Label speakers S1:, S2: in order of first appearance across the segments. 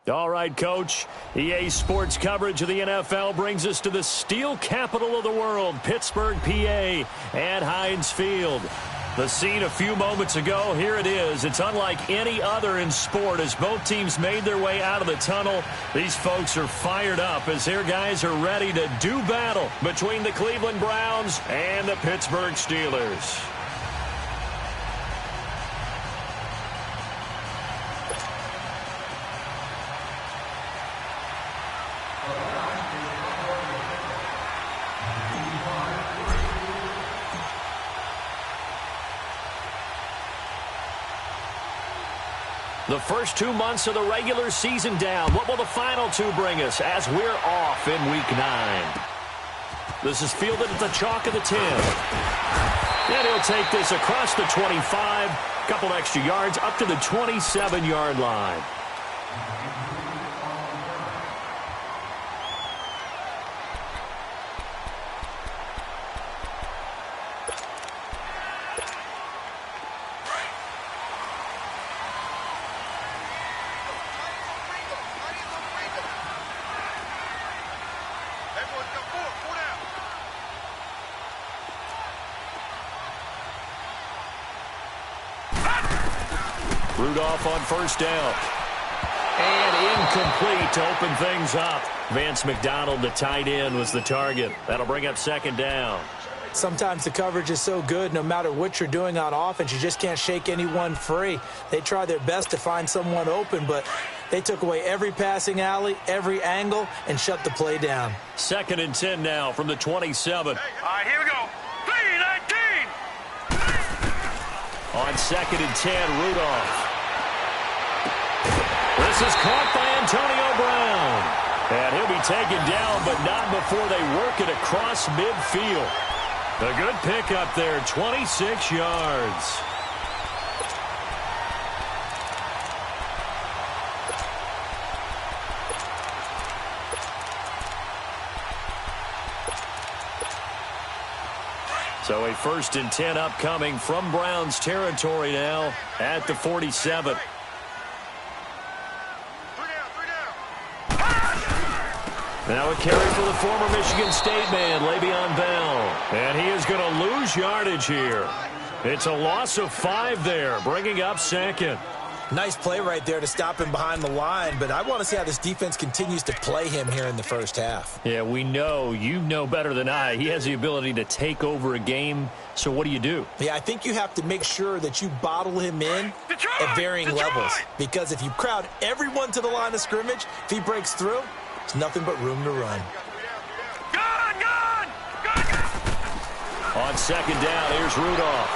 S1: All right, Coach. EA Sports coverage of the NFL brings us to the steel capital of the world, Pittsburgh, PA, at Heinz Field. The scene a few moments ago, here it is. It's unlike any other in sport as both teams made their way out of the tunnel. These folks are fired up as their guys are ready to do battle between the Cleveland Browns and the Pittsburgh Steelers. The first 2 months of the regular season down. What will the final two bring us as we're off in Week 9? This is fielded at the chalk of the 10. And he'll take this across the 25. Couple extra yards up to the 27-yard line. Rudolph on first down. And incomplete to open things up. Vance McDonald, the tight end, was the target. That'll bring up second down.
S2: Sometimes the coverage is so good, no matter what you're doing on offense, you just can't shake anyone free. They try their best to find someone open, but they took away every passing alley, every angle, and shut the play down.
S1: 2nd and 10 now from the 27.
S3: All right, here we go. 3-19.
S1: On 2nd and 10, Rudolph. This is caught by Antonio Brown. And he'll be taken down, but not before they work it across midfield. A good pickup there, 26 yards. So a 1st and 10 upcoming from Browns territory now at the 47. Now a carry for the former Michigan State man, Le'Veon Bell. And he is going to lose yardage here. It's a loss of 5 there, bringing up 2nd.
S2: Nice play right there to stop him behind the line, but I want to see how this defense continues to play him here in the first half.
S1: Yeah, we know. You know better than I. He has the ability to take over a game, so what do?
S2: Yeah, I think you have to make sure that you bottle him in at varying levels, because if you crowd everyone to the line of scrimmage, if he breaks through, it's nothing but room to run.
S3: Gone!
S1: On 2nd down, here's Rudolph.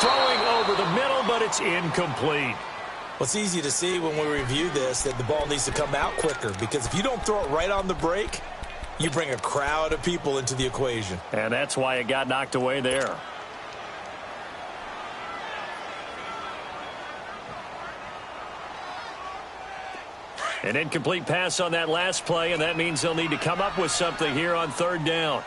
S1: Throwing over the middle, but it's incomplete.
S2: Well, it's easy to see when we review this that the ball needs to come out quicker, because if you don't throw it right on the break, you bring a crowd of people into the equation.
S1: And that's why it got knocked away there. An incomplete pass on that last play, and that means they'll need to come up with something here on 3rd down.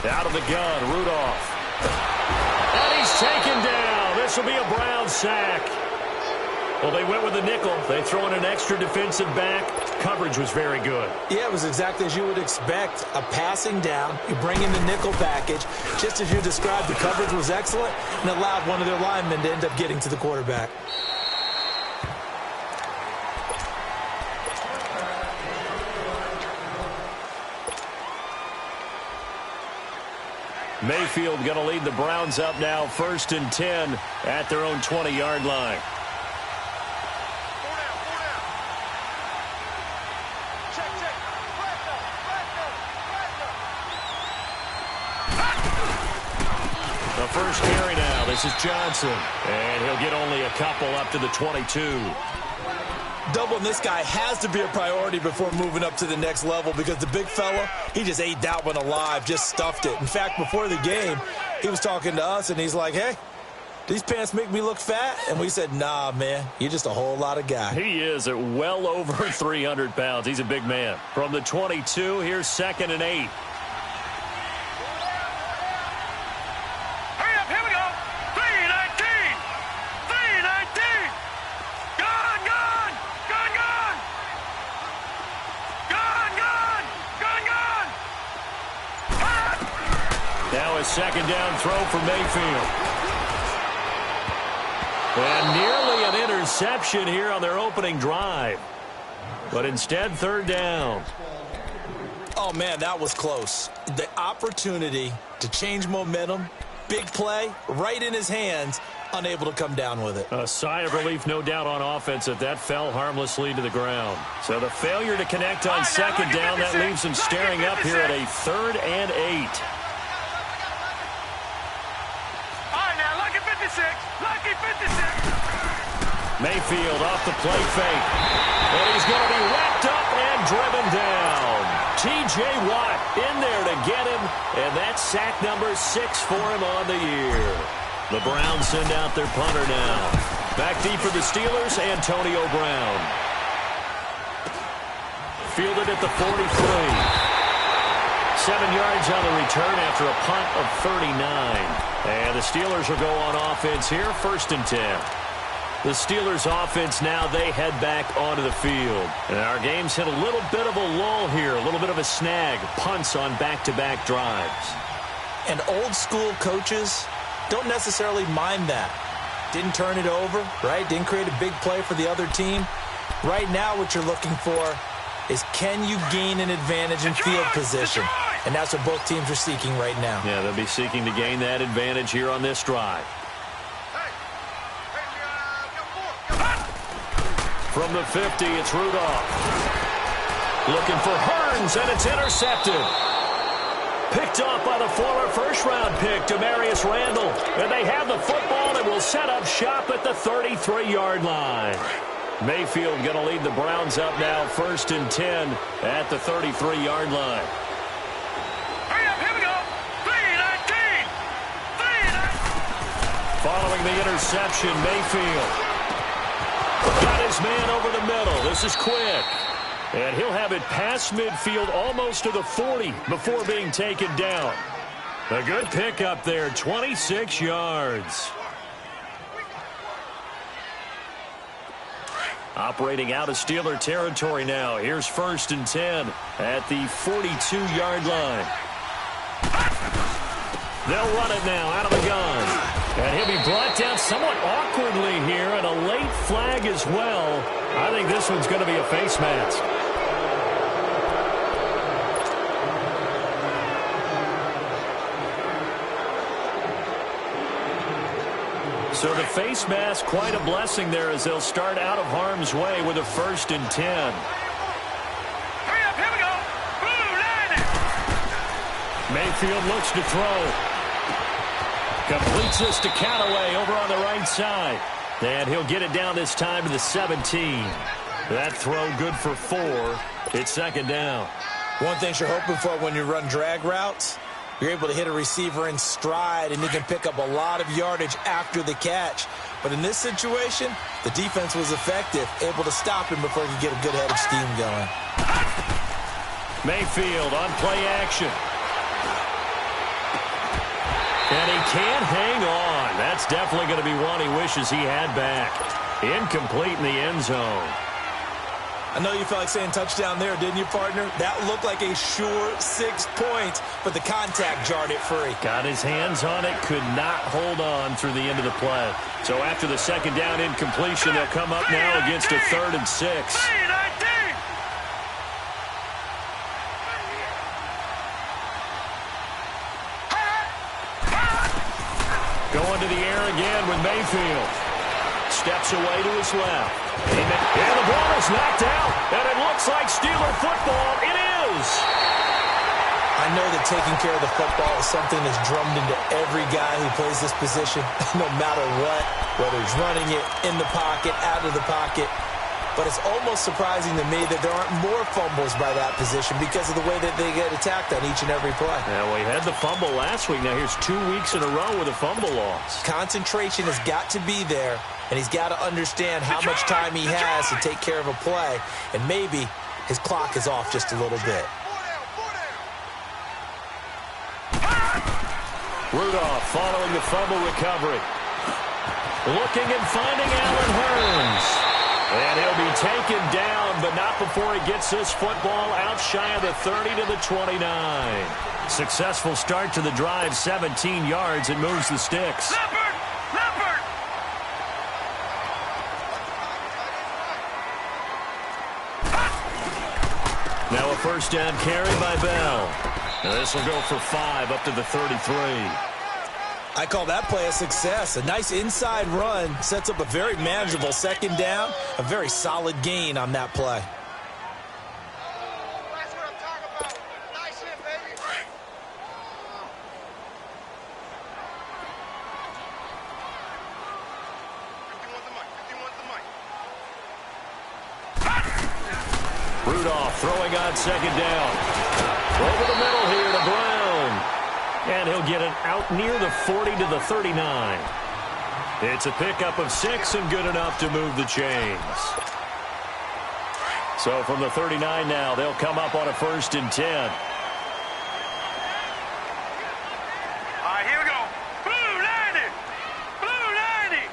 S1: Out of the gun, Rudolph. And he's taken down. This will be a Brown sack. Well, they went with a nickel. They throw in an extra defensive back. Coverage was very good.
S2: Yeah, it was exactly as you would expect. A passing down. You bring in the nickel package. Just as you described, the coverage was excellent and allowed one of their linemen to end up getting to the quarterback.
S1: Mayfield going to lead the Browns up now, 1st and 10 at their own 20-yard line. The first carry now. This is Johnson. And he'll get only a couple up to the 22.
S2: Doubling this guy has to be a priority before moving up to the next level, because the big fella, he just ate that one alive, just stuffed it. In fact, before the game, he was talking to us, and he's like, hey, these pants make me look fat? And we said, nah, man, you're just a whole lot of guy.
S1: He is at well over 300 pounds. He's a big man. From the 22, here's 2nd and 8.
S3: Hurry up, here we go. 319. 319. Gone, gone. Gone, gone. Gone, gone. Gone, gone.
S1: Now a 2nd down throw for Mayfield. And nearly an interception here on their opening drive. But instead, 3rd down.
S2: Oh, man, that was close. The opportunity to change momentum, big play, right in his hands, unable to come down with it.
S1: A sigh of relief, no doubt, on offense that fell harmlessly to the ground. So the failure to connect on 2nd down, that leaves him staring up here at a 3rd and 8.
S3: Lucky 56.
S1: Mayfield off the play fake. And he's going to be wrapped up and driven down. T.J. Watt in there to get him. And that's sack number 6 for him on the year. The Browns send out their punter now. Back deep for the Steelers, Antonio Brown. Fielded at the 43. 7 yards on the return after a punt of 39. And the Steelers will go on offense here, 1st and 10. The Steelers offense now, they head back onto the field. And our game's hit a little bit of a lull here, a little bit of a snag. Punts on back-to-back drives.
S2: And old school coaches don't necessarily mind that. Didn't turn it over, right? Didn't create a big play for the other team. Right now what you're looking for is, can you gain an advantage in field position? And that's what both teams are seeking right now.
S1: Yeah, they'll be seeking to gain that advantage here on this drive. From the 50, it's Rudolph. Looking for Hearns, and it's intercepted. Picked off by the former first-round pick, Demarius Randall. And they have the football and will set up shop at the 33-yard line. Mayfield going to lead the Browns up now, 1st and 10 at the 33-yard line. Following the interception, Mayfield got his man over the middle. This is quick. And he'll have it past midfield almost to the 40 before being taken down. A good pickup there, 26 yards. Operating out of Steeler territory now. Here's 1st and 10 at the 42-yard line. They'll run it now out of the gun. And he'll be brought down somewhat awkwardly here, and a late flag as well. I think this one's going to be a face mask. So the face mask, quite a blessing there as they'll start out of harm's way with a 1st and 10.
S3: Hurry up, here we go. Blue, line it.
S1: Mayfield looks to throw. Completes this to Callaway over on the right side. And he'll get it down this time to the 17. That throw good for 4. It's 2nd down.
S2: One thing you're hoping for when you run drag routes, you're able to hit a receiver in stride, and he can pick up a lot of yardage after the catch. But in this situation, the defense was effective, able to stop him before he could get a good head of steam going.
S1: Mayfield on play action. And he can't hang on. That's definitely going to be one he wishes he had back. Incomplete in the end zone.
S2: I know you felt like saying touchdown there, didn't you, partner? That looked like a sure 6 points, but the contact jarred it free.
S1: Got his hands on it, could not hold on through the end of the play. So after the 2nd down incompletion, they'll come up now against a 3rd and 6. Going to the air again with Mayfield. Steps away to his left. And the ball is knocked out. And it looks like Steeler football. It is.
S2: I know that taking care of the football is something that's drummed into every guy who plays this position, no matter what, whether he's running it, in the pocket, out of the pocket. But it's almost surprising to me that there aren't more fumbles by that position because of the way that they get attacked on each and every play.
S1: Yeah, well, he had the fumble last week. Now here's 2 weeks in a row with a fumble loss.
S2: Concentration has got to be there, and he's got to understand how much time he has to take care of a play, and maybe his clock is off just a little bit.
S1: Rudolph following the fumble recovery. Looking and finding Allen Hurns. And he'll be taken down, but not before he gets this football out shy of the 30 to the 29. Successful start to the drive, 17 yards, and moves the sticks.
S3: Leopard! Leopard!
S1: Now a first down carry by Bell. Now this will go for 5 up to the 33.
S2: I call that play a success. A nice inside run sets up a very manageable second down, a very solid gain on that play.
S3: That's what I'm talking about. Nice hit, baby.
S1: Rudolph throwing on second down. Over the middle here to Brown. And he'll get it out near the 40 to the 39. It's a pickup of 6 and good enough to move the chains. So from the 39 now, they'll come up on a 1st and 10.
S3: All right, here we go. Blue 90. Blue 90.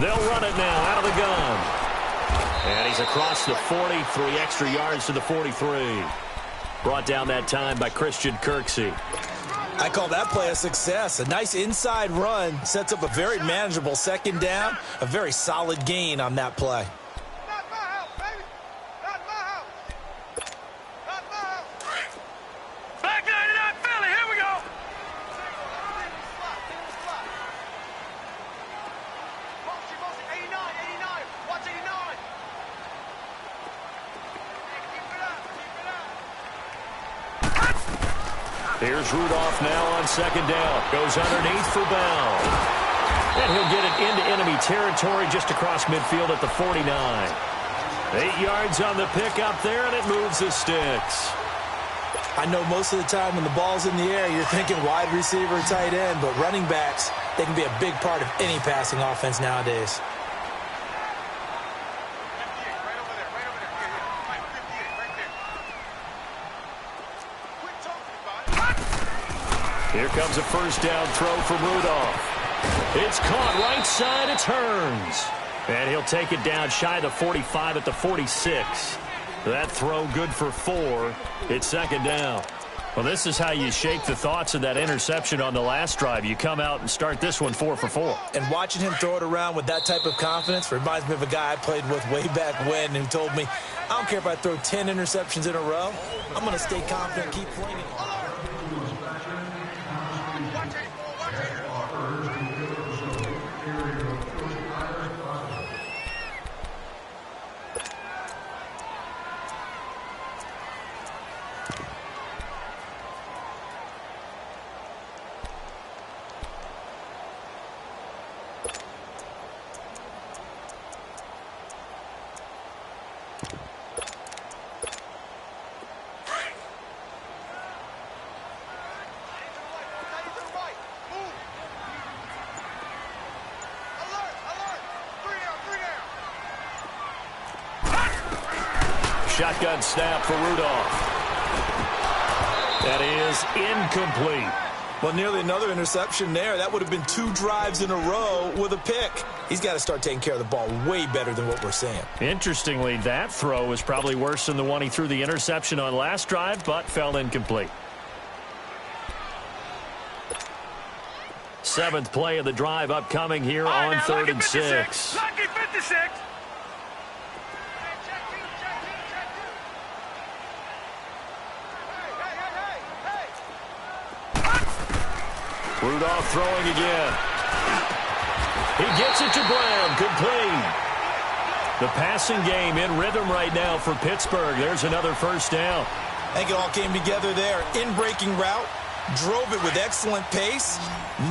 S1: They'll run it now out of the gun. And he's across the 40, 3 extra yards to the 43. Brought down that time by Christian Kirksey.
S2: I call that play a success. A nice inside run sets up a very manageable second down, a very solid gain on that play.
S3: Not my house, baby. Not my house. Not my house. Back 99 Philly, here we go. Motion, 89, 89. Watch 89. Keep it up, keep it up.
S1: Here's Rudolph now on second down. Goes underneath for Bell. And he'll get it into enemy territory just across midfield at the 49. 8 yards on the pickup there, and it moves the sticks.
S2: I know most of the time when the ball's in the air, you're thinking wide receiver, tight end, but running backs, they can be a big part of any passing offense nowadays.
S3: Right over there, right over there. Here, 58, right there. Quit talking about it.
S1: Here comes a first down throw from Rudolph. It's caught right side. It's Hurns. And he'll take it down shy of the 45 at the 46. That throw good for 4. It's second down. Well, this is how you shake the thoughts of that interception on the last drive. You come out and start this one 4 for 4.
S2: And watching him throw it around with that type of confidence reminds me of a guy I played with way back when who told me, I don't care if I throw 10 interceptions in a row. I'm going to stay confident and keep flinging it.
S1: Shotgun snap for Rudolph. That is incomplete.
S2: Well, nearly another interception there. That would have been 2 drives in a row with a pick. He's got to start taking care of the ball way better than what we're seeing.
S1: Interestingly, that throw was probably worse than the one he threw the interception on last drive, but fell incomplete. 7th play of the drive upcoming here on 3rd and 6.
S3: Lucky 56.
S1: Rudolph throwing again. He gets it to Brown. Complete. The passing game in rhythm right now for Pittsburgh. There's another first down.
S2: I think it all came together there. In-breaking route, Drove it with excellent pace.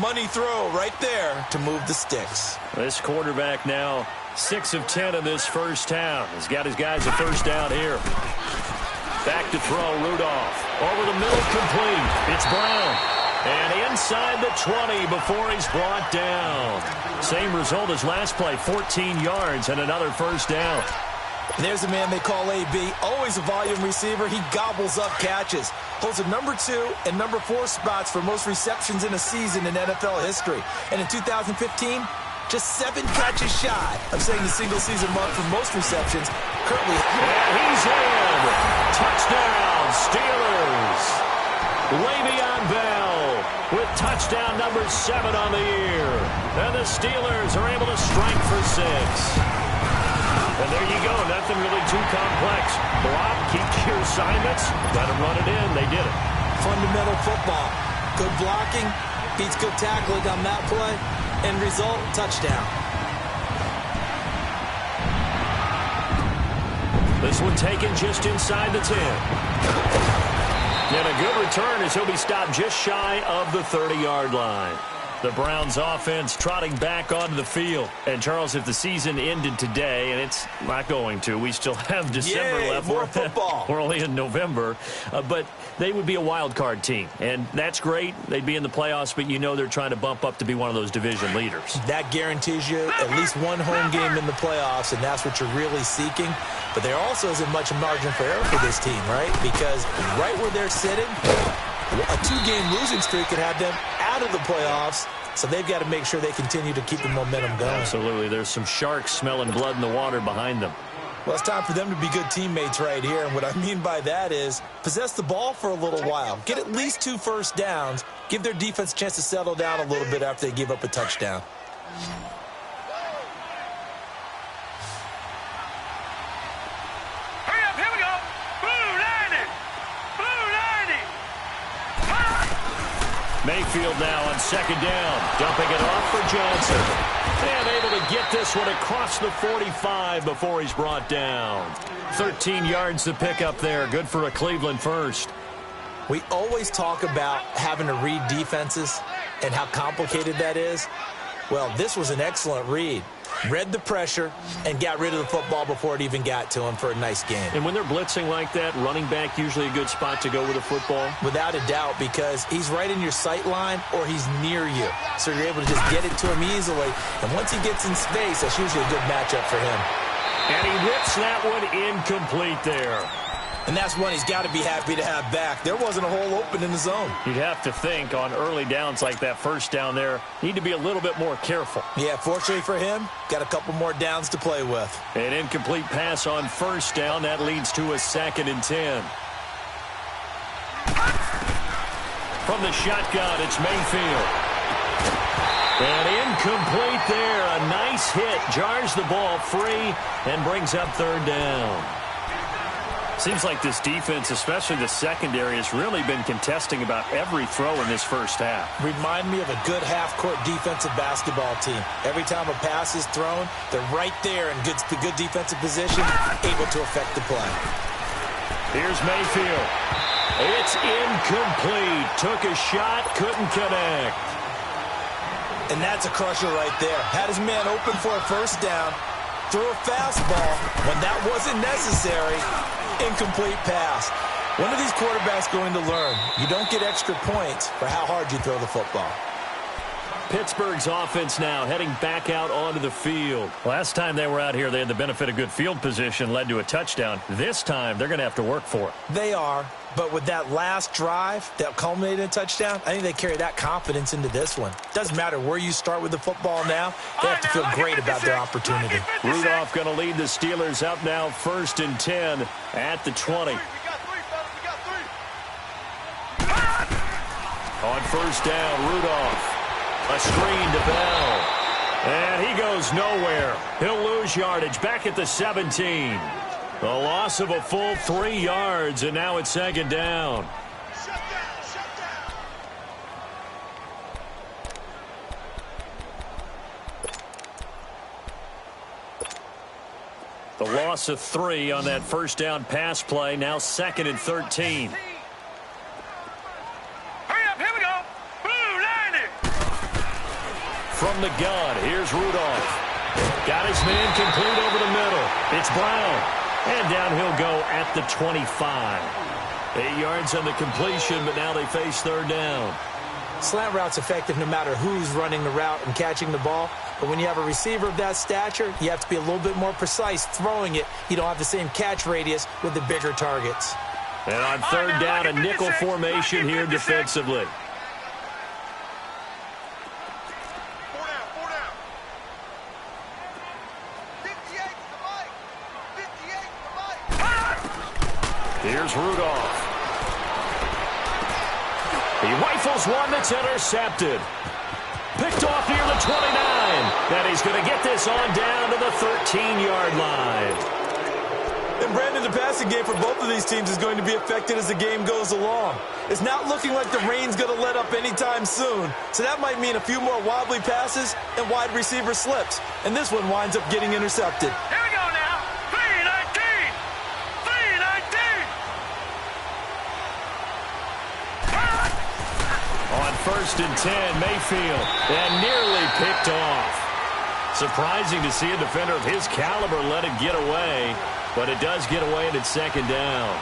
S2: Money throw right there to move the sticks.
S1: This quarterback now 6 of 10 in this first half. He's got his guys a first down here. Back to throw, Rudolph. Over the middle, complete. It's Brown. And inside the 20 before he's brought down. Same result as last play, 14 yards and another first down.
S2: There's a man they call AB, always a volume receiver. He gobbles up catches. Holds the number 2 and number 4 spots for most receptions in a season in NFL history. And in 2015, just 7 catches shy of setting the single-season mark for most receptions. Currently,
S1: and he's in. Touchdown, Steelers. Le'Veon Bell with touchdown number 7 on the year. And the Steelers are able to strike for 6. And there you go. Nothing really too complex. Block, keep your assignments, let them run it in. They did it.
S2: Fundamental football. Good blocking beats good tackling on that play. End result, touchdown.
S1: This one taken just inside the 10. And a good return as he'll be stopped just shy of the 30-yard line. The Browns offense trotting back onto the field. And, Charles, if the season ended today, and it's not going to, we still have December left.
S2: More football.
S1: We're only in November. But they would be a wild card team. And that's great. They'd be in the playoffs, but you know they're trying to bump up to be one of those division leaders.
S2: That guarantees you at least one home game in the playoffs, and that's what you're really seeking. But there also isn't much margin for error for this team, right? Because right where they're sitting, a 2-game losing streak could have them out of the playoffs, so they've got to make sure they continue to keep the momentum going.
S1: Absolutely. There's some sharks smelling blood in the water behind them.
S2: Well, it's time for them to be good teammates right here, and what I mean by that is possess the ball for a little while, get at least 2 first downs, give their defense a chance to settle down a little bit after they give up a touchdown.
S1: Mayfield now on second down. Dumping it off for Johnson. And able to get this one across the 45 before he's brought down. 13 yards to pick up there. Good for a Cleveland first.
S2: We always talk about having to read defenses and how complicated that is. Well, this was an excellent read. Read the pressure and got rid of the football before it even got to him for a nice game.
S1: And when they're blitzing like that, running back usually a good spot to go with the football?
S2: Without a doubt, because he's right in your sight line or he's near you. So you're able to just get it to him easily. And once he gets in space, that's usually a good matchup for him.
S1: And he whips that one incomplete there.
S2: And that's one he's got to be happy to have back. There wasn't a hole open in the zone.
S1: You'd have to think on early downs like that first down there, need to be a little bit more careful.
S2: Yeah, fortunately for him, got a couple more downs to play with.
S1: An incomplete pass on first down. That leads to a 2nd and 10. From the shotgun, it's Mayfield. And incomplete there. A nice hit. Jars the ball free and brings up 3rd down. Seems like this defense, especially the secondary, has really been contesting about every throw in this first half.
S2: Remind me of a good half-court defensive basketball team. Every time a pass is thrown, they're right there in good defensive position, able to affect the play.
S1: Here's Mayfield. It's incomplete. Took a shot, couldn't connect.
S2: And that's a crusher right there. Had his man open for a first down, threw a fastball when that wasn't necessary. Incomplete pass. When are these quarterbacks going to learn? You don't get extra points for how hard you throw the football.
S1: Pittsburgh's offense now heading back out onto the field. Last time they were out here, they had the benefit of good field position, led to a touchdown. This time, they're going to have to work for it.
S2: They are, but with that last drive that culminated in a touchdown, I think they carry that confidence into this one. Doesn't matter where you start with the football now, they have to feel great about their opportunity.
S1: Rudolph going to lead the Steelers out now 1st and 10 at the 20. On first down, Rudolph. A screen to Bell. And he goes nowhere. He'll lose yardage back at the 17. A loss of a full 3 yards, and now it's 2nd down. The loss of 3 on that first down pass play. Now 2nd and 13.
S3: Hurry up,
S1: from the gun. Here's Rudolph. Got his man complete over the middle. It's Brown. And down he'll go at the 25. 8 yards on the completion, but now they face third down.
S2: Slant route's effective no matter who's running the route and catching the ball. But when you have a receiver of that stature, you have to be a little bit more precise throwing it. You don't have the same catch radius with the bigger targets.
S1: And on third down, a nickel formation here defensively. Here's Rudolph. He rifles one that's intercepted. Picked off near the 29. And he's going to get this on down to the 13-yard line.
S2: And Brandon, the passing game for both of these teams is going to be affected as the game goes along. It's not looking like the rain's going to let up anytime soon. So that might mean a few more wobbly passes and wide receiver slips. And this one winds up getting intercepted.
S3: Here we go now. 3-19. 3-19.
S1: On 1st and 10, Mayfield, and nearly picked off. Surprising to see a defender of his caliber let it get away, but it does get away and it's second down.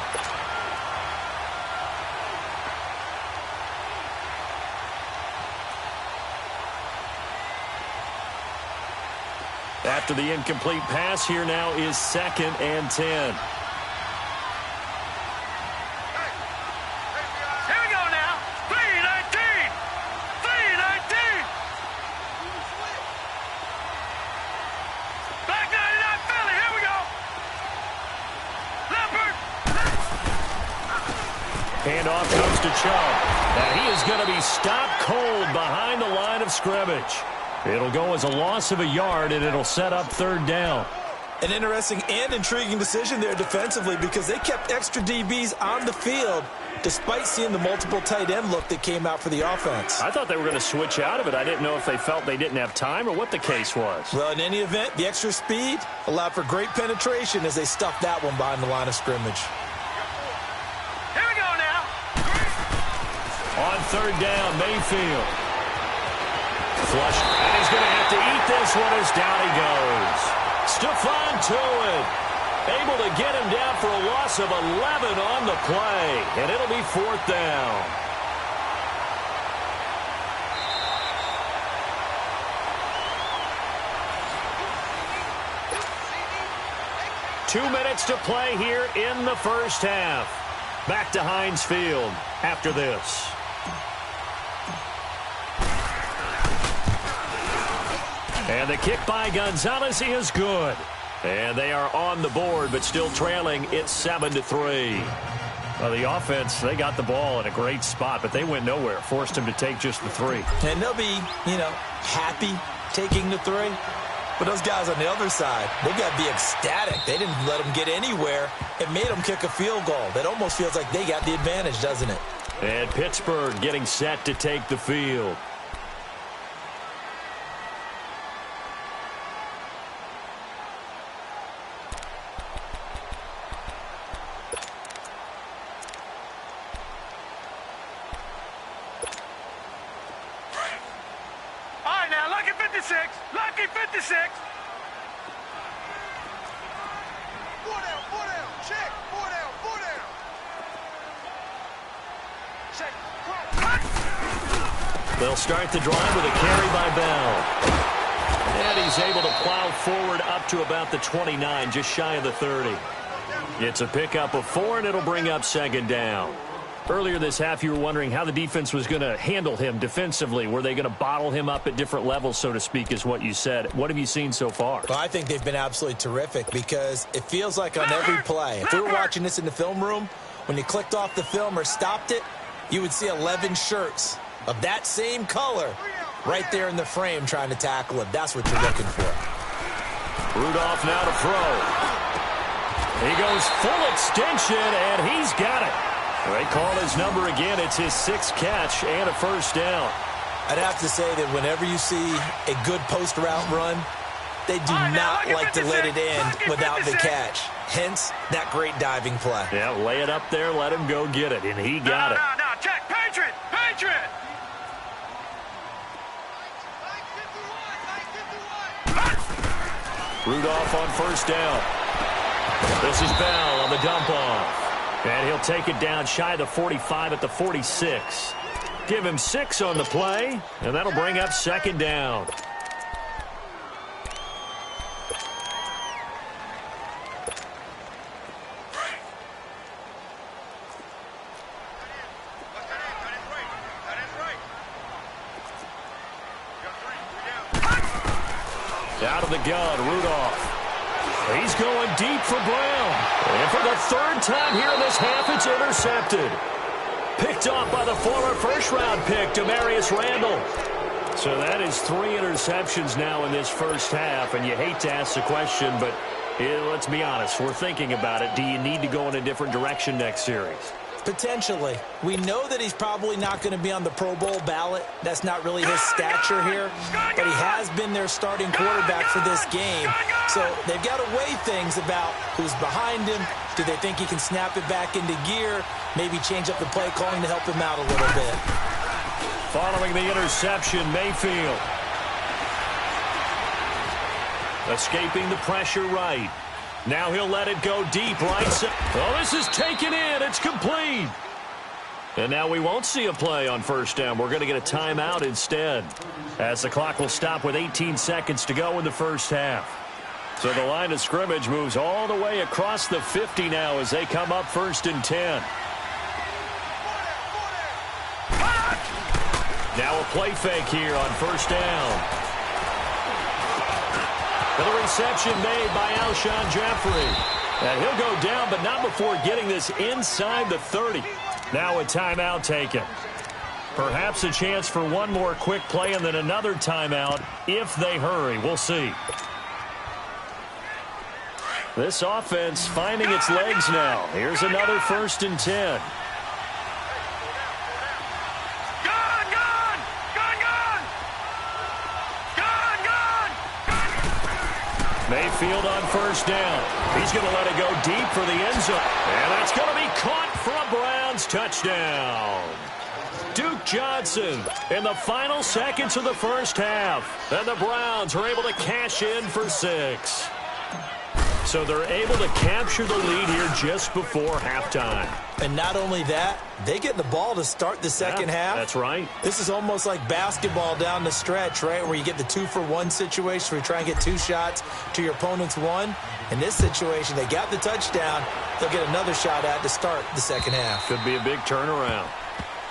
S1: After the incomplete pass, here now is 2nd and 10. Handoff comes to Chubb. And he is going to be stopped cold behind the line of scrimmage. It'll go as a loss of a yard, and it'll set up third down.
S2: An interesting and intriguing decision there defensively because they kept extra DBs on the field despite seeing the multiple tight end look that came out for the offense.
S1: I thought they were going to switch out of it. I didn't know if they felt they didn't have time or what the case was.
S2: Well, in any event, the extra speed allowed for great penetration as they stuffed that one behind the line of scrimmage.
S1: On third down, Mayfield. Flush, and he's going to have to eat this one as down he goes. Stephon Tuitt able to get him down for a loss of 11 on the play, and it'll be 4th down. Two minutes to play here in the first half. Back to Heinz Field after this. And the kick by Gonzalez is good. And they are on the board, but still trailing. It's 7-3. Well, the offense, they got the ball in a great spot, but they went nowhere. Forced him to take just the 3.
S2: And they'll be, happy taking the 3. But those guys on the other side, they've got to be ecstatic. They didn't let them get anywhere. It made them kick a field goal. That almost feels like they got the advantage, doesn't it?
S1: And Pittsburgh getting set to take the field.
S3: Lucky 56. 4 down, check. 4 down. Check.
S1: They'll start the drive with a carry by Bell. And he's able to plow forward up to about the 29, just shy of the 30. It's a pickup of 4, and it'll bring up second down. Earlier this half, you were wondering how the defense was going to handle him defensively. Were they going to bottle him up at different levels, so to speak, is what you said. What have you seen so far?
S2: Well, I think they've been absolutely terrific because it feels like on every play, if we were watching this in the film room, when you clicked off the film or stopped it, you would see 11 shirts of that same color right there in the frame trying to tackle him. That's what you're looking for.
S1: Rudolph now to throw. He goes full extension, and he's got it. They call his number again. It's his 6th catch and a first down.
S2: I'd have to say that whenever you see a good post route run, they do not like to let it end without the catch. Hence, that great diving play.
S1: Yeah, lay it up there, let him go get it, and he got it.
S3: No, check. Patriot.
S1: Rudolph on first down. This is Bell on the dump off. And he'll take it down shy of the 45 at the 46. Give him 6 on the play, and that'll bring up second down. Out of the gun, Rudolph. He's going deep for Brown. And for the third time here in this half, it's intercepted. Picked off by the former first-round pick, Demarius Randall. So that is 3 interceptions now in this first half. And you hate to ask the question, but let's be honest. We're thinking about it. Do you need to go in a different direction next series?
S2: Potentially. We know that he's probably not going to be on the Pro Bowl ballot. That's not really his stature here. But he has been their starting quarterback for this game. So they've got to weigh things about who's behind him. Do they think he can snap it back into gear? Maybe change up the play calling to help him out a little bit.
S1: Following the interception, Mayfield. Escaping the pressure right. Now he'll let it go deep right. Oh, this is taken in. It's complete. And now we won't see a play on first down. We're going to get a timeout instead, as the clock will stop with 18 seconds to go in the first half. So the line of scrimmage moves all the way across the 50 now as they come up 1st and 10. Now a play fake here on first down. The reception made by Alshon Jeffrey. And he'll go down, but not before getting this inside the 30. Now a timeout taken. Perhaps a chance for one more quick play and then another timeout if they hurry. We'll see. This offense finding its legs now. Here's another 1st and 10. Mayfield on first down. He's going to let it go deep for the end zone. And that's going to be caught for a Browns touchdown. Duke Johnson in the final seconds of the first half. And the Browns are able to cash in for 6. So they're able to capture the lead here just before halftime.
S2: And not only that, they get the ball to start the second half.
S1: That's right.
S2: This is almost like basketball down the stretch, right, where you get the 2-for-1 situation where you try and get 2 shots to your opponent's 1. In this situation, they got the touchdown. They'll get another shot at to start the second half.
S1: Could be a big turnaround.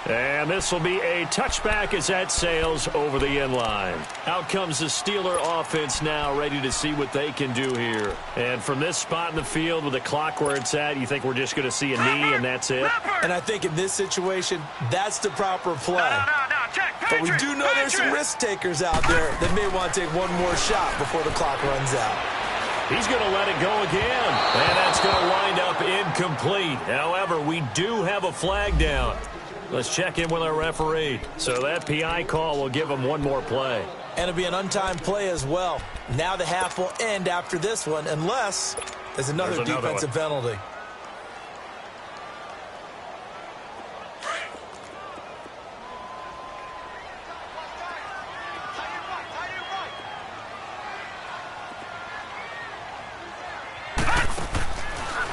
S1: And this will be a touchback as that sails over the end line. Out comes the Steeler offense now, ready to see what they can do here. And from this spot in the field with the clock where it's at, you think we're just going to see a knee and that's it?
S2: And I think in this situation, that's the proper play. But we do know there's some risk takers out there that may want to take one more shot before the clock runs out.
S1: He's going to let it go again. And that's going to wind up incomplete. However, we do have a flag down. Let's check in with our referee. So that PI call will give him one more play.
S2: And it'll be an untimed play as well. Now the half will end after this one, unless there's another defensive penalty.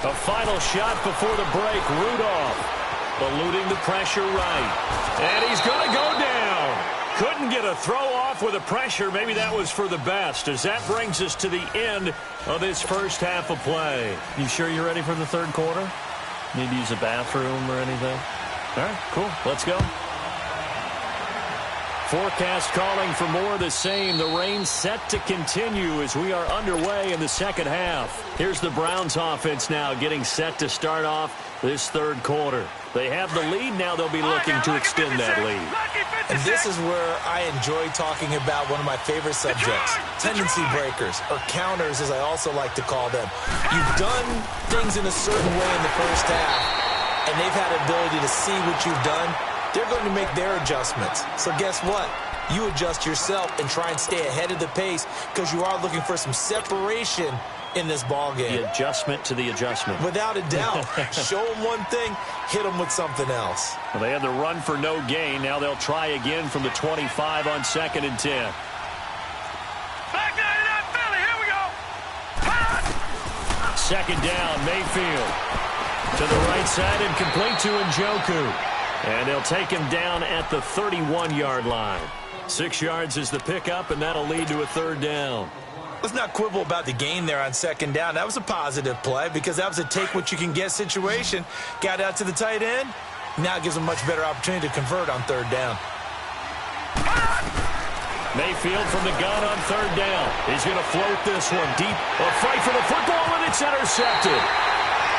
S1: The final shot before the break, Rudolph. Eluding the pressure right. And he's going to go down. Couldn't get a throw off with the pressure. Maybe that was for the best, as that brings us to the end of this first half of play. You sure you're ready for the third quarter? Need to use a bathroom or anything? All right, cool. Let's go. Forecast calling for more of the same. The rain set to continue as we are underway in the second half. Here's the Browns offense now getting set to start off this third quarter. They have the lead. Now they'll be looking to extend that lead.
S2: And this is where I enjoy talking about one of my favorite subjects, tendency breakers, or counters as I also like to call them. You've done things in a certain way in the first half, and they've had the ability to see what you've done. They're going to make their adjustments. So guess what? You adjust yourself and try and stay ahead of the pace because you are looking for some separation in this ball game.
S1: The adjustment to the adjustment.
S2: Without a doubt. Show them one thing, hit them with something else.
S1: Well, they had the run for no gain. Now they'll try again from the 25 on 2nd and 10.
S3: Back 99 Philly, here we go.
S1: second down. Mayfield to the right side and complete to Njoku. And they'll take him down at the 31-yard line. 6 yards is the pickup, and that'll lead to a third down.
S2: Let's not quibble about the gain there on second down. That was a positive play because that was a take-what-you-can-get situation. Got out to the tight end. Now it gives him a much better opportunity to convert on third down.
S1: Mayfield from the gun on third down. He's going to float this one deep. A fight for the football, and it's intercepted.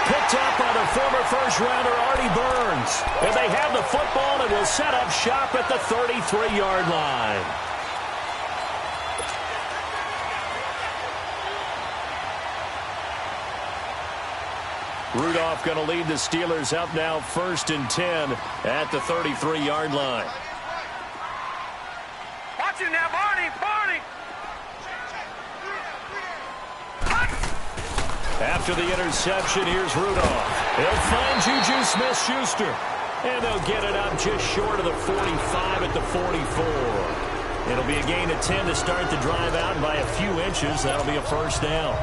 S1: Picked up by the former first-rounder Artie Burns. And they have the football and will set up shop at the 33-yard line. Rudolph going to lead the Steelers up now 1st and 10 at the 33-yard line.
S3: Watch it now, Barney.
S1: After the interception, here's Rudolph. He'll find Juju Smith-Schuster. And they'll get it up just short of the 45 at the 44. It'll be a gain of 10 to start the drive out, and by a few inches, that'll be a first down.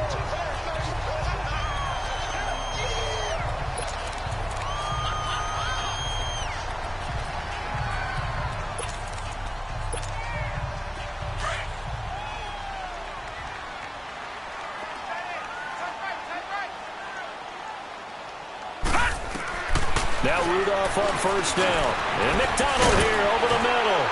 S1: Now Rudolph on first down. And McDonald here over the middle.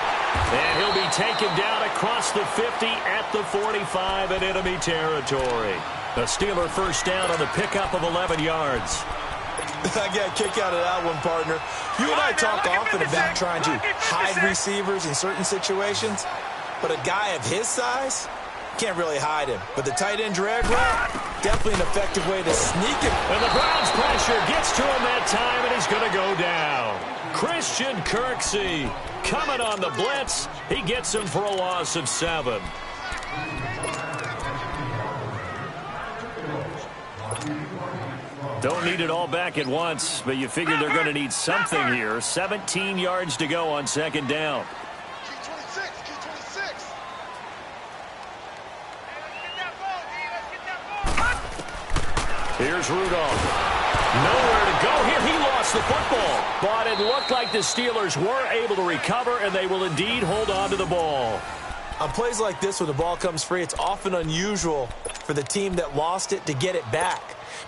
S1: And he'll be taken down across the 50 at the 45 in enemy territory. The Steeler first down on the pickup of 11 yards.
S2: I got a kick out of that one, partner. You and I talk often about trying to hide receivers in certain situations. But a guy of his size, can't really hide him. But the tight end drag route, definitely an effective way to sneak him.
S1: And the Browns pressure gets to him that time, and he's going to go down. Christian Kirksey coming on the blitz. He gets him for a loss of 7. Don't need it all back at once, but you figure they're going to need something here. 17 yards to go on second down. Here's Rudolph. Nowhere to go here. He lost the football. But it looked like the Steelers were able to recover, and they will indeed hold on to the ball.
S2: On plays like this where the ball comes free, it's often unusual for the team that lost it to get it back.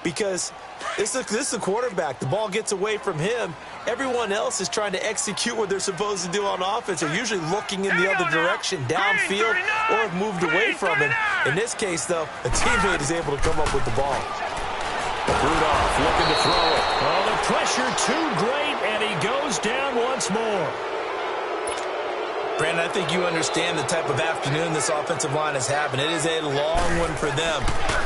S2: Because this is a quarterback. The ball gets away from him. Everyone else is trying to execute what they're supposed to do on offense. They're usually looking in the other direction, downfield, or have moved away from him. In this case, though, a teammate is able to come up with the ball.
S1: Rudolph looking to throw it. Oh, the pressure too great, and he goes down once more.
S2: Brandon, I think you understand the type of afternoon this offensive line is having. It is a long one for them.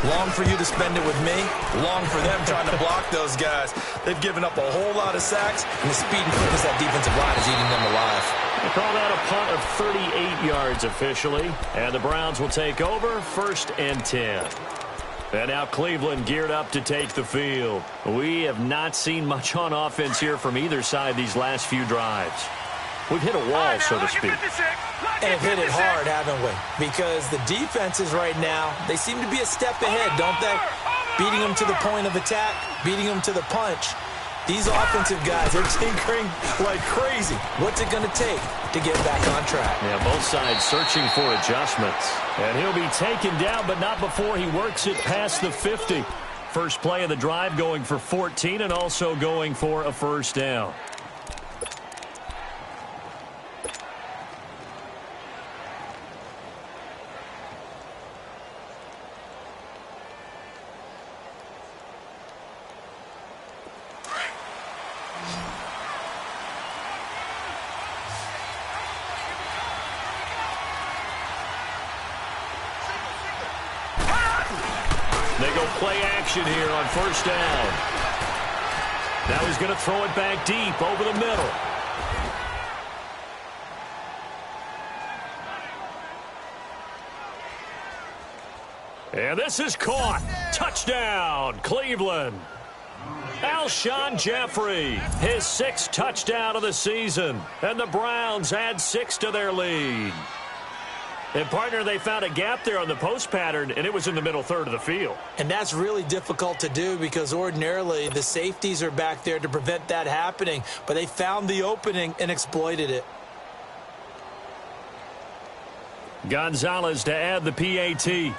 S2: Long for you to spend it with me. Long for them trying to block those guys. They've given up a whole lot of sacks, and the speed and quickness of that defensive line is eating them alive.
S1: They call that a punt of 38 yards officially, and the Browns will take over 1st and 10. And now Cleveland geared up to take the field. We have not seen much on offense here from either side these last few drives. We've hit a wall, so to speak.
S2: And have hit it hard, haven't we? Because the defenses right now, they seem to be a step ahead, don't they? Beating them to the point of attack, beating them to the punch. These offensive guys are tinkering like crazy. What's it going to take to get back on track?
S1: Yeah, both sides searching for adjustments. And he'll be taken down, but not before he works it past the 50. First play of the drive going for 14 and also going for a first down. They go play action here on first down. Now he's going to throw it back deep over the middle. And this is caught. Touchdown, Cleveland. Alshon Jeffrey, his 6th touchdown of the season. And the Browns add 6 to their lead. And, partner, they found a gap there on the post pattern, and it was in the middle third of the field.
S2: And that's really difficult to do because ordinarily the safeties are back there to prevent that happening. But they found the opening and exploited it.
S1: Gonzalez to add the PAT.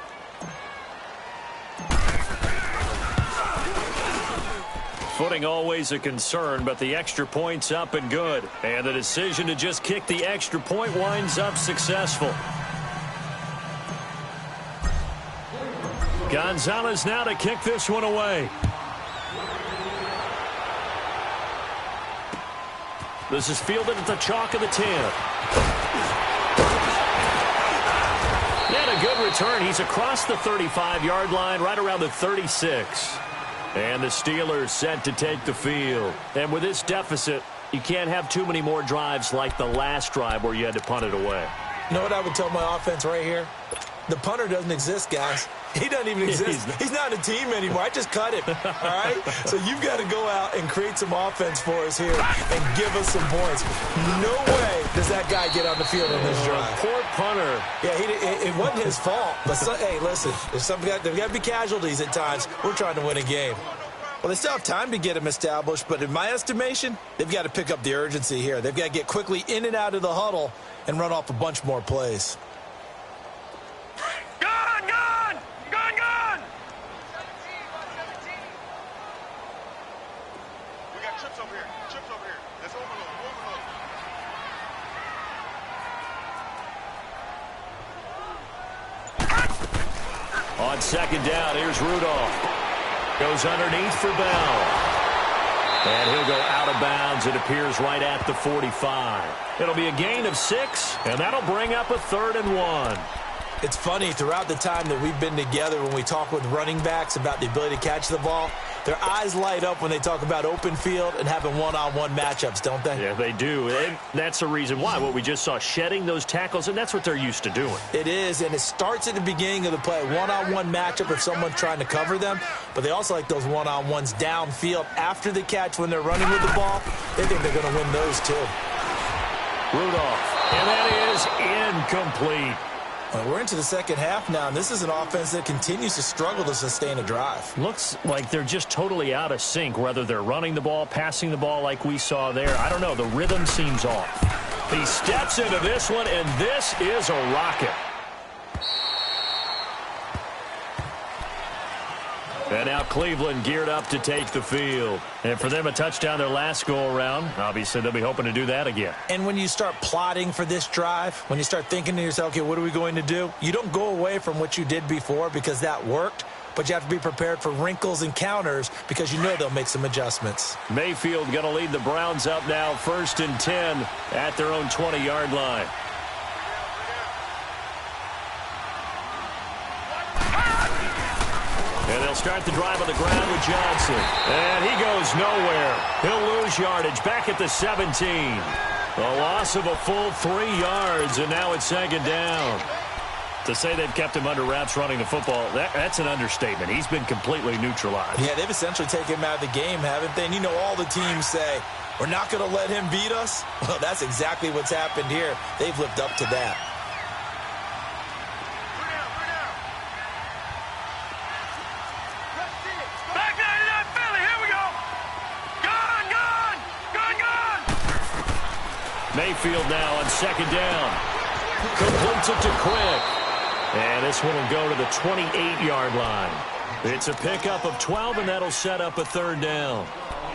S1: Footing always a concern, but the extra point's up and good. And the decision to just kick the extra point winds up successful. Gonzalez now to kick this one away. This is fielded at the chalk of the 10. And a good return. He's across the 35-yard line, right around the 36. And the Steelers set to take the field. And with this deficit, you can't have too many more drives like the last drive where you had to punt it away.
S2: You know what I would tell my offense right here? The punter doesn't exist, guys. He doesn't even exist. He's not a team anymore. I just cut him, all right? So you've got to go out and create some offense for us here and give us some points. No way does that guy get on the field on this drive.
S1: Poor punter.
S2: Yeah, it wasn't his fault. But, hey, listen, there's got to be casualties at times. We're trying to win a game. Well, they still have time to get him established, but in my estimation, they've got to pick up the urgency here. They've got to get quickly in and out of the huddle and run off a bunch more plays.
S1: On second down, here's Rudolph. Goes underneath for Bell. And he'll go out of bounds. It appears right at the 45. It'll be a gain of 6, and that'll bring up a 3rd and 1.
S2: It's funny, throughout the time that we've been together, when we talk with running backs about the ability to catch the ball, their eyes light up when they talk about open field and having one-on-one matchups, don't they?
S1: Yeah, they do. And that's the reason why. What we just saw, shedding those tackles, and that's what they're used to doing.
S2: It is, and it starts at the beginning of the play. One-on-one matchup if someone's trying to cover them, but they also like those one-on-ones downfield after the catch when they're running with the ball. They think they're going to win those too.
S1: Rudolph, and that is incomplete.
S2: Well, we're into the second half now, and this is an offense that continues to struggle to sustain a drive.
S1: Looks like they're just totally out of sync, whether they're running the ball, passing the ball like we saw there. I don't know. The rhythm seems off. He steps into this one, and this is a rocket. And now Cleveland geared up to take the field. And for them, a touchdown their last go-around. Obviously, they'll be hoping to do that again.
S2: And when you start plotting for this drive, when you start thinking to yourself, okay, what are we going to do? You don't go away from what you did before because that worked, but you have to be prepared for wrinkles and counters because you know they'll make some adjustments.
S1: Mayfield going to lead the Browns up now, 1st and 10 at their own 20-yard line. And they'll start the drive on the ground with Johnson. And he goes nowhere. He'll lose yardage back at the 17. A loss of a full 3 yards, and now it's 2nd down. To say they've kept him under wraps running the football, that's an understatement. He's been completely neutralized.
S2: Yeah, they've essentially taken him out of the game, haven't they? And you know all the teams say, we're not going to let him beat us. Well, that's exactly what's happened here. They've lived up to that.
S1: Mayfield now on 2nd down. Completes it to Quick. And this one will go to the 28-yard line. It's a pickup of 12, and that'll set up a 3rd down.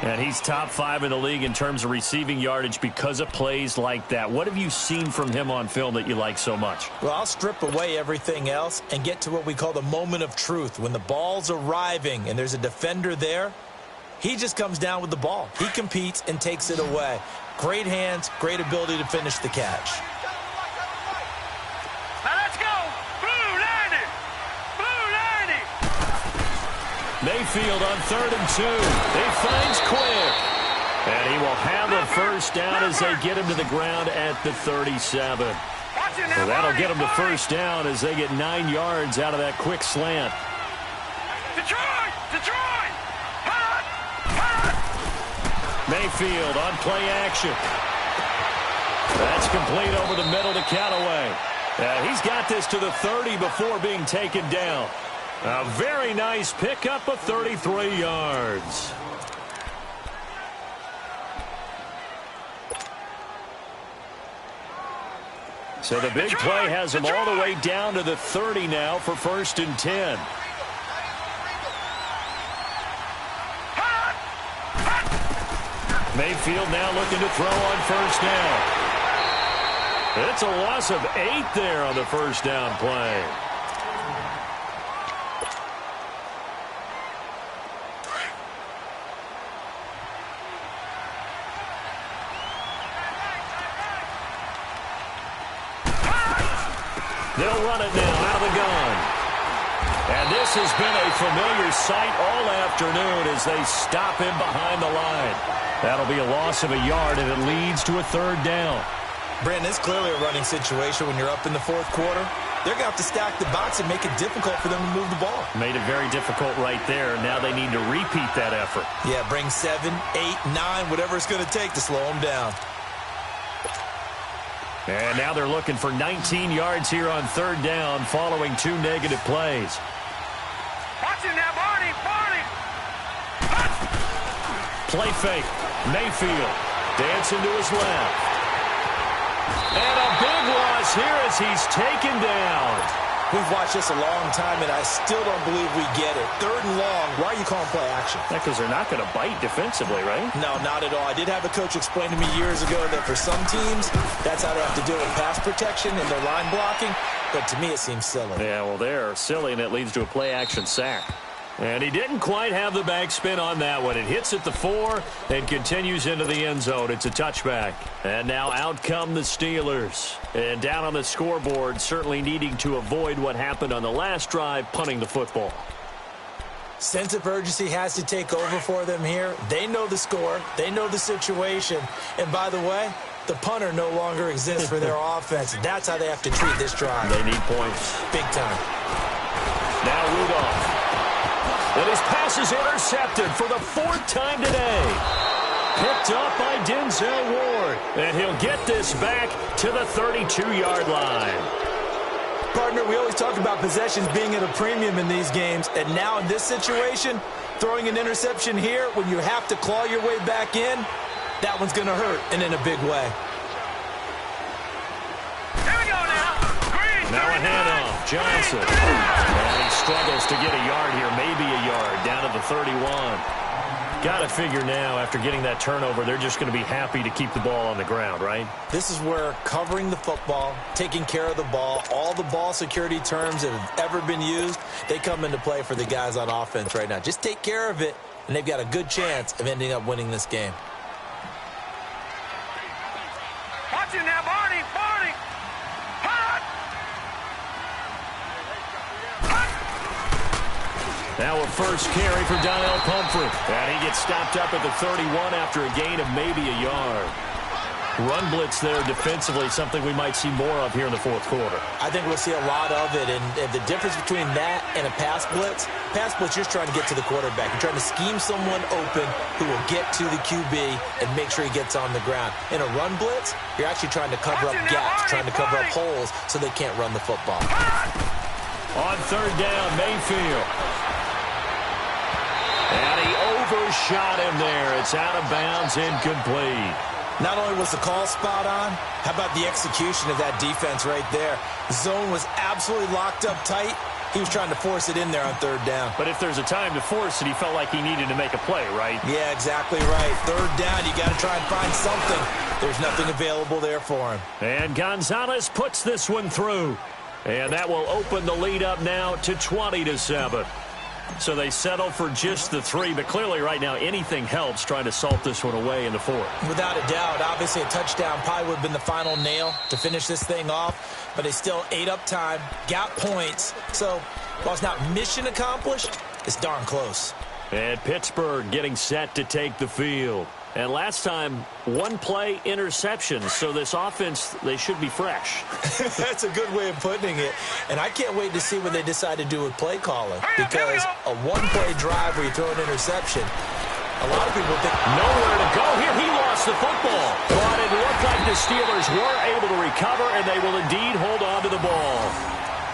S1: And he's top 5 in the league in terms of receiving yardage because of plays like that. What have you seen from him on film that you like so much?
S2: Well, I'll strip away everything else and get to what we call the moment of truth. When the ball's arriving and there's a defender there, he just comes down with the ball. He competes and takes it away. Great hands, great ability to finish the catch.
S3: Now let's go. Blue 90. Blue 90.
S1: Mayfield on 3rd and 2. He finds Quick. And he will have a 1st down as they get him to the ground at the 37. So that'll get him to 1st down as they get 9 yards out of that quick slant.
S3: Detroit! Detroit!
S1: Mayfield on play action. That's complete over the middle to Callaway. He's got this to the 30 before being taken down. A very nice pickup of 33 yards. So the big play has him all the way down to the 30 now for 1st and 10. Mayfield now looking to throw on 1st down. It's a loss of 8 there on the 1st down play. They'll run it now out of the gun. And this has been a familiar sight all afternoon as they stop him behind the line. That'll be a loss of a yard, and it leads to a 3rd down.
S2: Brandon, it's clearly a running situation when you're up in the 4th quarter. They're going to have to stack the box and make it difficult for them to move the ball.
S1: Made it very difficult right there. Now they need to repeat that effort.
S2: Yeah, bring 7, 8, 9, whatever it's going to take to slow them down.
S1: And now they're looking for 19 yards here on 3rd down following 2 negative plays.
S3: Watch it now, Barney.
S1: Play fake. Mayfield dancing to his left. And a big loss here as he's taken down.
S2: We've watched this a long time, and I still don't believe we get it. 3rd and long. Why are you calling play action?
S1: Yeah, because they're not going to bite defensively, right?
S2: No, not at all. I did have a coach explain to me years ago that for some teams, that's how they have to deal with pass protection and their line blocking. But to me, it seems silly.
S1: Yeah, well, they're silly, and it leads to a play-action sack. And he didn't quite have the backspin on that one. It hits at the 4 and continues into the end zone. It's a touchback. And now out come the Steelers. And down on the scoreboard, certainly needing to avoid what happened on the last drive, punting the football.
S2: Sense of urgency has to take over for them here. They know the score. They know the situation. And by the way, the punter no longer exists for their offense. That's how they have to treat this drive.
S1: They need points.
S2: Big time.
S1: Now Rudolph. And his pass is intercepted for the 4th time today. Picked up by Denzel Ward. And he'll get this back to the 32-yard line.
S2: Partner, we always talk about possessions being at a premium in these games. And now in this situation, throwing an interception here when you have to claw your way back in, that one's going to hurt, and in a big way.
S3: Here we go now. Green.
S1: Now a handoff. Johnson. And he struggles to get a yard here, maybe a yard, down to the 31. Got to figure now, after getting that turnover, they're just going to be happy to keep the ball on the ground, right?
S2: This is where covering the football, taking care of the ball, all the ball security terms that have ever been used, they come into play for the guys on offense right now. Just take care of it, and they've got a good chance of ending up winning this game.
S3: Watch it now, Barney. Hot.
S1: Now a first carry for Donnell Pumphrey. And he gets stopped up at the 31 after a gain of maybe a yard. Run blitz there defensively, something we might see more of here in the 4th quarter.
S2: I think we'll see a lot of it, and the difference between that and a pass blitz, you're just trying to get to the quarterback. You're trying to scheme someone open who will get to the QB and make sure he gets on the ground. In a run blitz, you're actually trying to cover up gaps, trying to cover up holes so they can't run the football.
S1: On 3rd down, Mayfield. And he overshot him there. It's out of bounds, incomplete.
S2: Not only was the call spot on, how about the execution of that defense right there? The zone was absolutely locked up tight. He was trying to force it in there on 3rd down.
S1: But if there's a time to force it, he felt like he needed to make a play, right?
S2: Yeah, exactly right. 3rd down, you got to try and find something. There's nothing available there for him.
S1: And Gonzalez puts this one through. And that will open the lead up now to 20-7. So they settle for just the 3, but clearly right now anything helps trying to salt this one away in the 4th.
S2: Without a doubt, obviously a touchdown probably would have been the final nail to finish this thing off, but they still ate up time, got points. So while it's not mission accomplished, it's darn close.
S1: And Pittsburgh getting set to take the field. And last time, 1 play interception. So this offense, they should be fresh.
S2: That's a good way of putting it. And I can't wait to see what they decide to do with play calling. Because a 1-play drive where you throw an interception, A lot of people think
S1: nowhere to go here. He lost the football. But it looked like the Steelers were able to recover, and they will indeed hold on to the ball.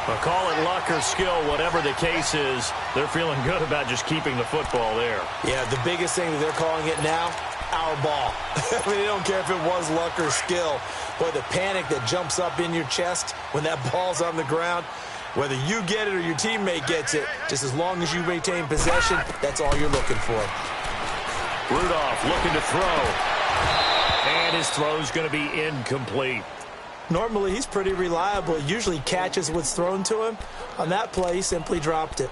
S1: But call it luck or skill, whatever the case is, they're feeling good about just keeping the football there.
S2: Yeah, the biggest thing that they're calling it now, our ball. I mean, they don't care if it was luck or skill. Boy, the panic that jumps up in your chest when that ball's on the ground, whether you get it or your teammate gets it, just as long as you maintain possession, that's all you're looking for.
S1: Rudolph looking to throw. And his throw's going to be incomplete.
S2: Normally, he's pretty reliable. He usually catches what's thrown to him. On that play, he simply dropped it.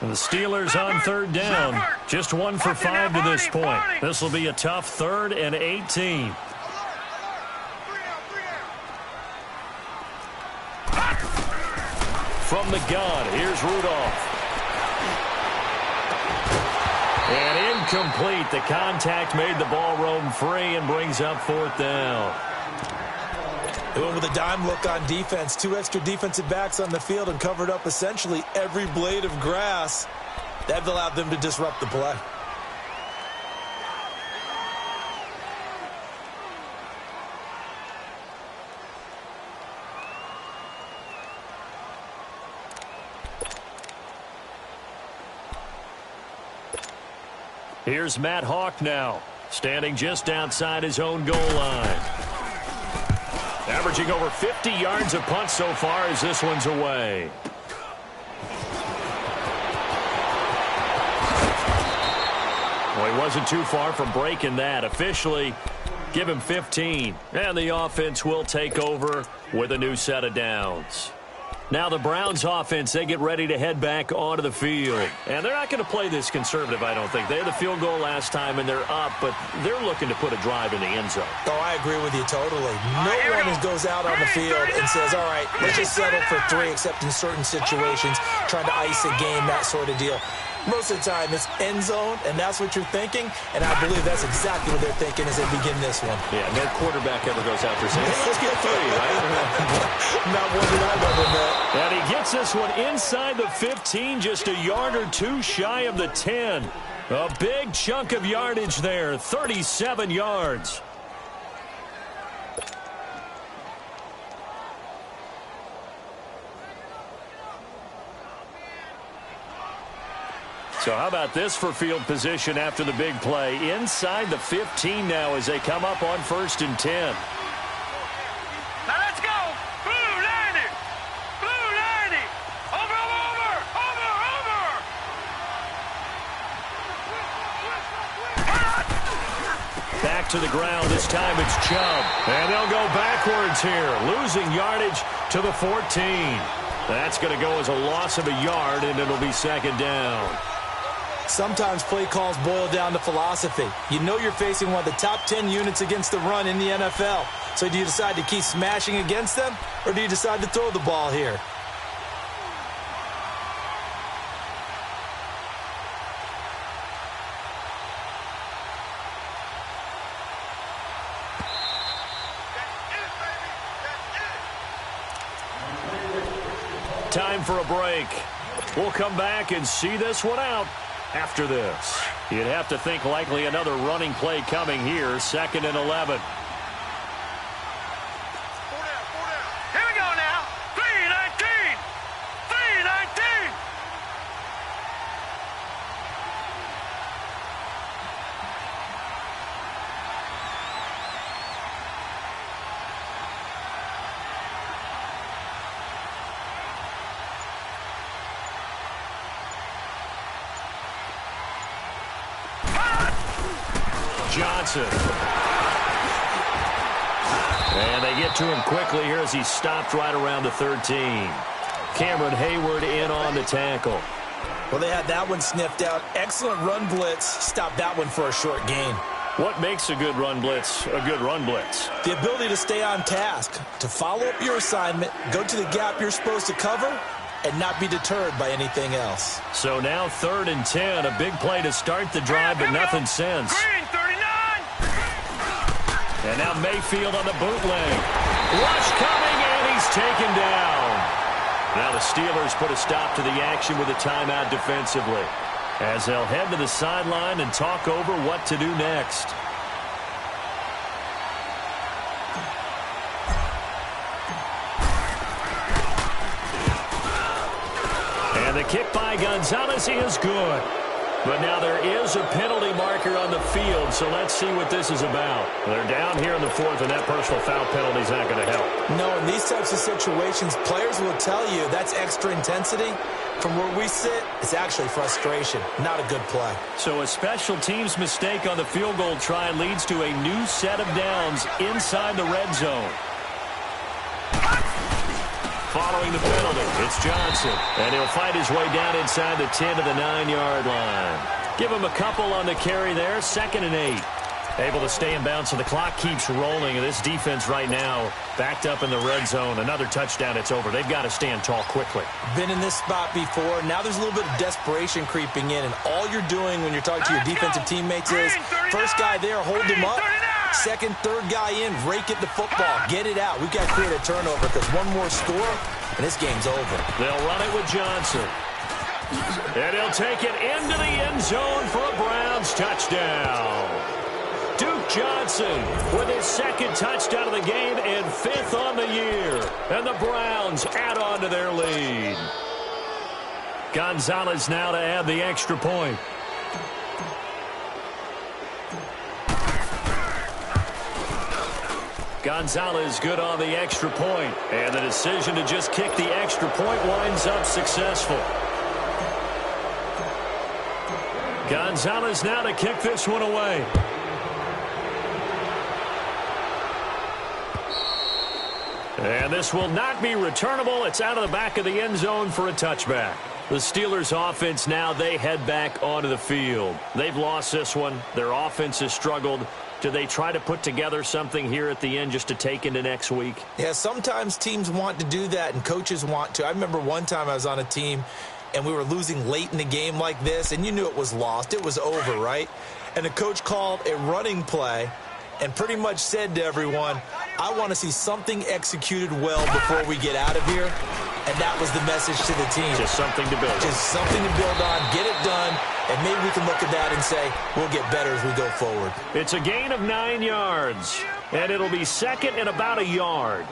S1: And the Steelers on third down. Just 1 for 5 to this point. This will be a tough 3rd and 18. From the gun, here's Rudolph. And incomplete. The contact made the ball roam free and brings up 4th down.
S2: They went with a dime look on defense. 2 extra defensive backs on the field and covered up essentially every blade of grass. That allowed them to disrupt the play.
S1: Here's Matt Hawk now, standing just outside his own goal line. Averaging over 50 yards a punt so far as this one's away. Well, he wasn't too far from breaking that. Officially, give him 15. And the offense will take over with a new set of downs. Now the Browns offense, they get ready to head back onto the field. And they're not going to play this conservative, I don't think. They had the field goal last time, and they're up, but they're looking to put a drive in the end zone.
S2: Oh, I agree with you totally. No one goes out on the field and says, all right, let's just settle for 3, except in certain situations, trying to ice a game, that sort of deal. Most of the time, it's end zone, and that's what you're thinking, and I believe that's exactly what they're thinking as they begin this one.
S1: Yeah, no quarterback ever goes out there saying, hey, let's get 3, right?
S2: Not one that I've ever met.
S1: And he gets this one inside the 15, just a yard or 2 shy of the 10. A big chunk of yardage there, 37 yards. So how about this for field position after the big play? Inside the 15 now as they come up on 1st and 10.
S3: Now let's go. Blue 90. Blue 90. Over.
S1: Back to the ground. This time it's Chubb. And they'll go backwards here, losing yardage to the 14. That's going to go as a loss of a yard, and it'll be 2nd down.
S2: Sometimes play calls boil down to philosophy. You know you're facing one of the top 10 units against the run in the NFL. So do you decide to keep smashing against them, or do you decide to throw the ball here?
S1: Time for a break. We'll come back and see this one out after this. You'd have to think likely another running play coming here, 2nd and 11.
S3: Here we go now. 3-19. 3-19.
S1: Johnson. And they get to him quickly here as he stopped right around the 13. Cameron Hayward in on the tackle.
S2: Well, they had that one sniffed out. Excellent run blitz. Stopped that one for a short gain.
S1: What makes a good run blitz a good run blitz?
S2: The ability to stay on task, to follow up your assignment, go to the gap you're supposed to cover, and not be deterred by anything else.
S1: So now 3rd and 10, a big play to start the drive, but nothing since.
S3: Green 39.
S1: And now Mayfield on the bootleg. Rush coming, and he's taken down. Now the Steelers put a stop to the action with a timeout defensively, as they'll head to the sideline and talk over what to do next. And the kick by Gonzalez is good. But now there is a penalty marker on the field, so let's see what this is about. They're down here in the fourth, and that personal foul penalty is not going to help.
S2: No, in these types of situations, players will tell you that's extra intensity. From where we sit, it's actually frustration, not a good play.
S1: So a special teams mistake on the field goal try leads to a new set of downs inside the red zone. Following the penalty, it's Johnson, and he'll fight his way down inside the 10 to the 9-yard line. Give him a couple on the carry there, 2nd and 8. Able to stay in bounds, so the clock keeps rolling, and this defense right now backed up in the red zone. Another touchdown, it's over. They've got to stand tall quickly.
S2: Been in this spot before. Now there's a little bit of desperation creeping in, and all you're doing when you're talking to your defensive teammates is, first guy there, hold him up. Second, third guy in, rake at the football. Get it out. We've got to create a turnover because one more score, and this game's over.
S1: They'll run it with Johnson. And he'll take it into the end zone for a Browns touchdown. Duke Johnson with his 2nd touchdown of the game and 5th on the year. And the Browns add on to their lead. Gonzalez now to add the extra point. Gonzalez good on the extra point, and the decision to just kick the extra point winds up successful. Gonzalez now to kick this one away. And this will not be returnable. It's out of the back of the end zone for a touchback. The Steelers offense now, they head back onto the field. They've lost this one. Their offense has struggled. Do they try to put together something here at the end just to take into next week?
S2: Yeah, sometimes teams want to do that and coaches want to. I remember one time I was on a team and we were losing late in the game like this, and you knew it was lost. It was over, right? And the coach called a running play and pretty much said to everyone, I want to see something executed well before we get out of here. And that was the message to the team.
S1: Just something to build on.
S2: Just something to build on, get it done, and maybe we can look at that and say, we'll get better as we go forward.
S1: It's a gain of 9 yards, and it'll be 2nd and about a yard.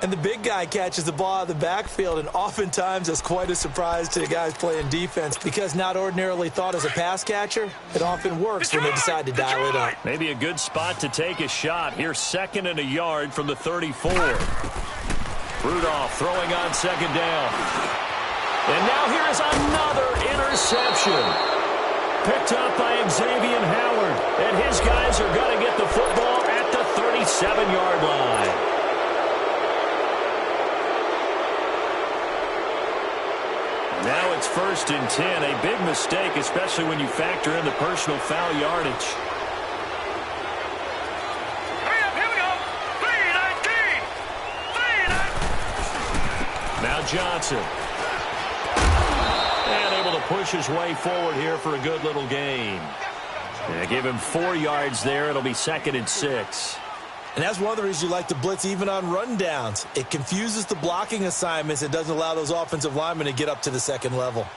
S2: And the big guy catches the ball out of the backfield, and oftentimes it's quite a surprise to the guys playing defense because not ordinarily thought as a pass catcher, it often works when they decide to dial it up.
S1: Maybe a good spot to take a shot. Here's 2nd and a yard from the 34. Rudolph throwing on 2nd down. And now here is another interception. Picked up by Xavier Howard. And his guys are going to get the football at the 37-yard line. Now it's 1st and 10. A big mistake, especially when you factor in the personal foul yardage.
S3: Here we go. 3-19.
S1: Now Johnson. And able to push his way forward here for a good little gain. And give him 4 yards there. It'll be 2nd and 6.
S2: And that's one of the reasons you like to blitz even on rundowns. It confuses the blocking assignments. It doesn't allow those offensive linemen to get up to the 2nd level.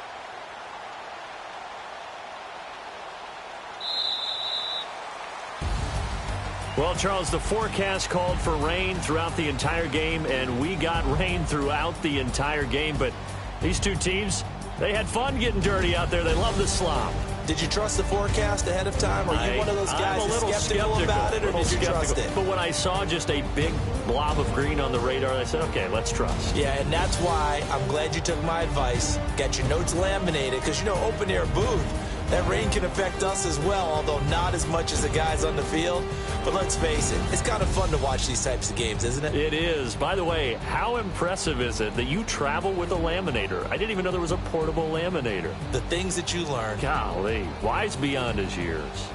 S1: Well, Charles, the forecast called for rain throughout the entire game, and we got rain throughout the entire game. But these two teams, they had fun getting dirty out there. They love the slop.
S2: Did you trust the forecast ahead of time? Are you one of those guys that's skeptical about it, or did you trust it?
S1: But when I saw just a big blob of green on the radar, I said, okay, let's trust.
S2: Yeah, and that's why I'm glad you took my advice. Got your notes laminated, because, you know, open-air booth, that rain can affect us as well, although not as much as the guys on the field. But let's face it, it's kind of fun to watch these types of games, isn't it?
S1: It is. By the way, how impressive is it that you travel with a laminator? I didn't even know there was a portable laminator.
S2: The things that you learn.
S1: Golly, wise beyond his years.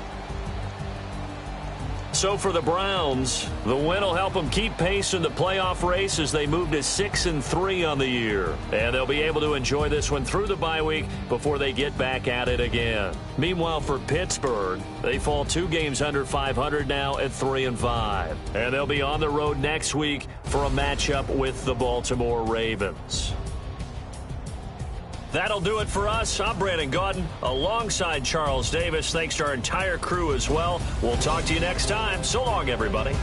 S1: So for the Browns, the win will help them keep pace in the playoff race as they move to 6-3 on the year. And they'll be able to enjoy this one through the bye week before they get back at it again. Meanwhile, for Pittsburgh, they fall 2 games under 500 now at 3-5. And they'll be on the road next week for a matchup with the Baltimore Ravens. That'll do it for us. I'm Brandon Gaudin alongside Charles Davis. Thanks to our entire crew as well. We'll talk to you next time. So long, everybody.